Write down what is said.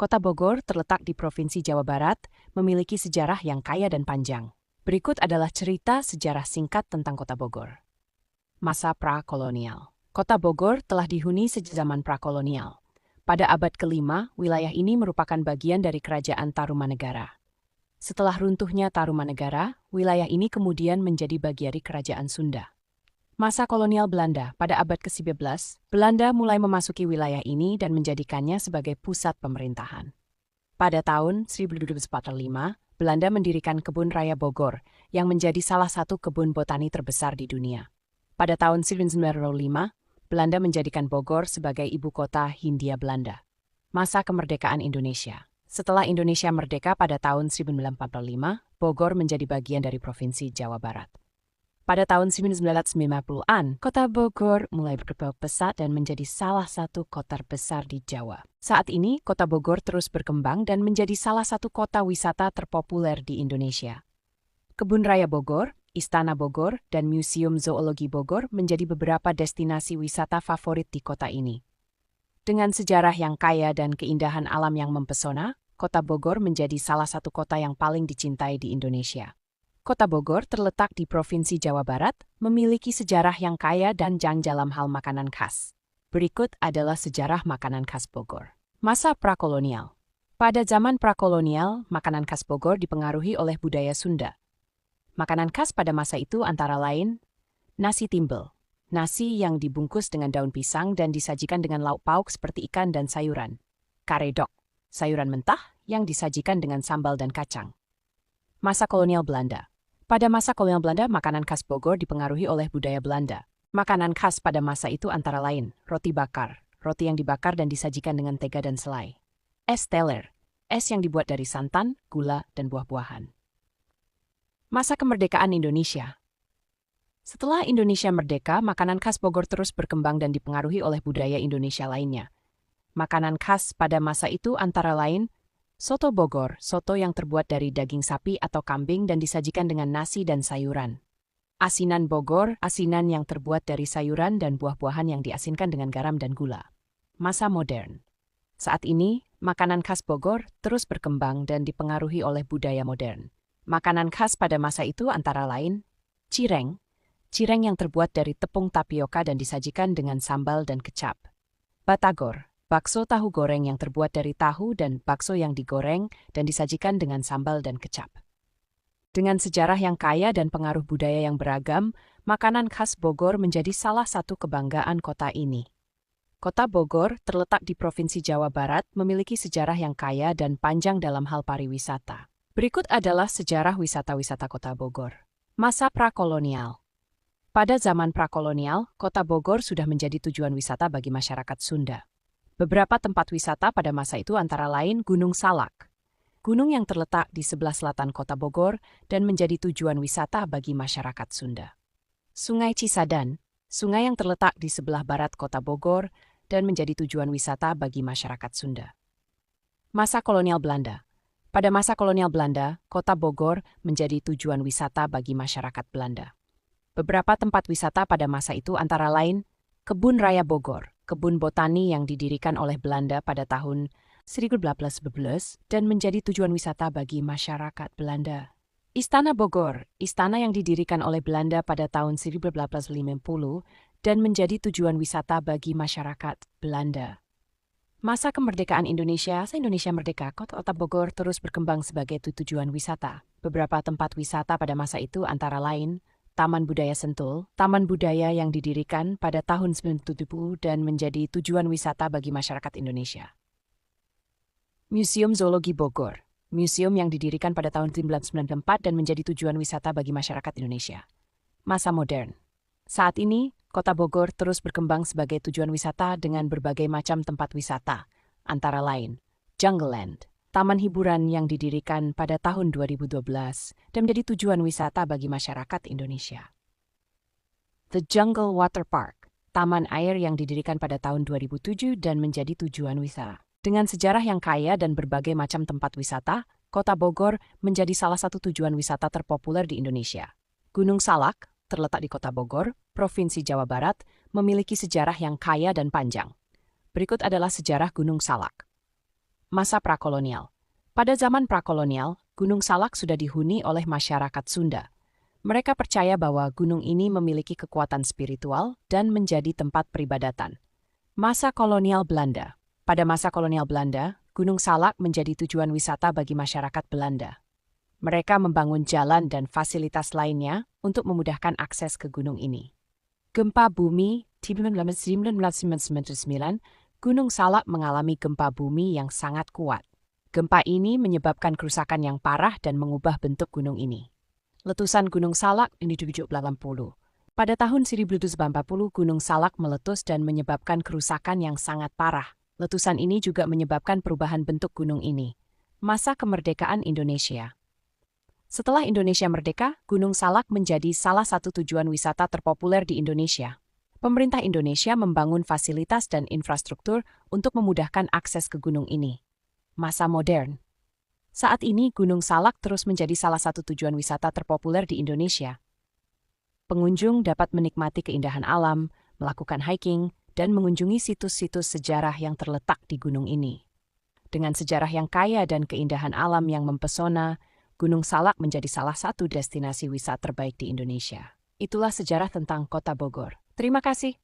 Kota Bogor terletak di Provinsi Jawa Barat, memiliki sejarah yang kaya dan panjang. Berikut adalah cerita sejarah singkat tentang Kota Bogor. Masa prakolonial. Kota Bogor telah dihuni sejak zaman prakolonial. Pada abad ke-5, wilayah ini merupakan bagian dari Kerajaan Tarumanegara. Setelah runtuhnya Tarumanegara, wilayah ini kemudian menjadi bagian dari Kerajaan Sunda. Masa kolonial Belanda. Pada abad ke-11, Belanda mulai memasuki wilayah ini dan menjadikannya sebagai pusat pemerintahan. Pada tahun 1245, Belanda mendirikan Kebun Raya Bogor, yang menjadi salah satu kebun botani terbesar di dunia. Pada tahun 1905, Belanda menjadikan Bogor sebagai ibu kota Hindia Belanda. Masa kemerdekaan Indonesia. Setelah Indonesia merdeka pada tahun 1945, Bogor menjadi bagian dari Provinsi Jawa Barat. Pada tahun 1990-an, Kota Bogor mulai berkembang pesat dan menjadi salah satu kota terbesar di Jawa. Saat ini, Kota Bogor terus berkembang dan menjadi salah satu kota wisata terpopuler di Indonesia. Kebun Raya Bogor, Istana Bogor, dan Museum Zoologi Bogor menjadi beberapa destinasi wisata favorit di kota ini. Dengan sejarah yang kaya dan keindahan alam yang mempesona, Kota Bogor menjadi salah satu kota yang paling dicintai di Indonesia. Kota Bogor terletak di Provinsi Jawa Barat, memiliki sejarah yang kaya dan panjang dalam hal makanan khas. Berikut adalah sejarah makanan khas Bogor. Masa prakolonial. Pada zaman prakolonial, makanan khas Bogor dipengaruhi oleh budaya Sunda. Makanan khas pada masa itu antara lain nasi timbel, nasi yang dibungkus dengan daun pisang dan disajikan dengan lauk pauk seperti ikan dan sayuran. Karedok, sayuran mentah yang disajikan dengan sambal dan kacang. Masa kolonial Belanda. Pada masa kolonial Belanda, makanan khas Bogor dipengaruhi oleh budaya Belanda. Makanan khas pada masa itu antara lain roti bakar, roti yang dibakar dan disajikan dengan mentega dan selai. Es teler, es yang dibuat dari santan, gula, dan buah-buahan. Masa kemerdekaan Indonesia. Setelah Indonesia merdeka, makanan khas Bogor terus berkembang dan dipengaruhi oleh budaya Indonesia lainnya. Makanan khas pada masa itu antara lain soto Bogor, soto yang terbuat dari daging sapi atau kambing dan disajikan dengan nasi dan sayuran. Asinan Bogor, asinan yang terbuat dari sayuran dan buah-buahan yang diasinkan dengan garam dan gula. Masa modern. Saat ini, makanan khas Bogor terus berkembang dan dipengaruhi oleh budaya modern. Makanan khas pada masa itu antara lain cireng, cireng yang terbuat dari tepung tapioka dan disajikan dengan sambal dan kecap. Batagor, bakso tahu goreng yang terbuat dari tahu dan bakso yang digoreng dan disajikan dengan sambal dan kecap. Dengan sejarah yang kaya dan pengaruh budaya yang beragam, makanan khas Bogor menjadi salah satu kebanggaan kota ini. Kota Bogor terletak di Provinsi Jawa Barat, memiliki sejarah yang kaya dan panjang dalam hal pariwisata. Berikut adalah sejarah wisata-wisata Kota Bogor. Masa prakolonial. Pada zaman prakolonial, Kota Bogor sudah menjadi tujuan wisata bagi masyarakat Sunda. Beberapa tempat wisata pada masa itu antara lain Gunung Salak, gunung yang terletak di sebelah selatan Kota Bogor dan menjadi tujuan wisata bagi masyarakat Sunda. Sungai Cisadan, sungai yang terletak di sebelah barat Kota Bogor dan menjadi tujuan wisata bagi masyarakat Sunda. Masa kolonial Belanda. Pada masa kolonial Belanda, Kota Bogor menjadi tujuan wisata bagi masyarakat Belanda. Beberapa tempat wisata pada masa itu antara lain Kebun Raya Bogor, kebun botani yang didirikan oleh Belanda pada tahun 1811 dan menjadi tujuan wisata bagi masyarakat Belanda. Istana Bogor, istana yang didirikan oleh Belanda pada tahun 1850 dan menjadi tujuan wisata bagi masyarakat Belanda. Masa kemerdekaan Indonesia. Indonesia merdeka, Kota Bogor terus berkembang sebagai tujuan wisata. Beberapa tempat wisata pada masa itu antara lain Taman Budaya Sentul, taman budaya yang didirikan pada tahun 1970 dan menjadi tujuan wisata bagi masyarakat Indonesia. Museum Zoologi Bogor, museum yang didirikan pada tahun 1994 dan menjadi tujuan wisata bagi masyarakat Indonesia. Masa modern. Saat ini, Kota Bogor terus berkembang sebagai tujuan wisata dengan berbagai macam tempat wisata, antara lain Jungleland, taman hiburan yang didirikan pada tahun 2012 dan menjadi tujuan wisata bagi masyarakat Indonesia. The Jungle Water Park, taman air yang didirikan pada tahun 2007 dan menjadi tujuan wisata. Dengan sejarah yang kaya dan berbagai macam tempat wisata, Kota Bogor menjadi salah satu tujuan wisata terpopuler di Indonesia. Gunung Salak, terletak di Kota Bogor, Provinsi Jawa Barat, memiliki sejarah yang kaya dan panjang. Berikut adalah sejarah Gunung Salak. Masa prakolonial. Pada zaman prakolonial, Gunung Salak sudah dihuni oleh masyarakat Sunda. Mereka percaya bahwa gunung ini memiliki kekuatan spiritual dan menjadi tempat peribadatan. Masa kolonial Belanda. Pada masa kolonial Belanda, Gunung Salak menjadi tujuan wisata bagi masyarakat Belanda. Mereka membangun jalan dan fasilitas lainnya untuk memudahkan akses ke gunung ini. Gempa bumi 1999, Gunung Salak mengalami gempa bumi yang sangat kuat. Gempa ini menyebabkan kerusakan yang parah dan mengubah bentuk gunung ini. Letusan Gunung Salak ini 1780. Pada tahun 1940, Gunung Salak meletus dan menyebabkan kerusakan yang sangat parah. Letusan ini juga menyebabkan perubahan bentuk gunung ini. Masa kemerdekaan Indonesia. Setelah Indonesia merdeka, Gunung Salak menjadi salah satu tujuan wisata terpopuler di Indonesia. Pemerintah Indonesia membangun fasilitas dan infrastruktur untuk memudahkan akses ke gunung ini. Masa modern. Saat ini, Gunung Salak terus menjadi salah satu tujuan wisata terpopuler di Indonesia. Pengunjung dapat menikmati keindahan alam, melakukan hiking, dan mengunjungi situs-situs sejarah yang terletak di gunung ini. Dengan sejarah yang kaya dan keindahan alam yang mempesona, Gunung Salak menjadi salah satu destinasi wisata terbaik di Indonesia. Itulah sejarah tentang Kota Bogor. Terima kasih.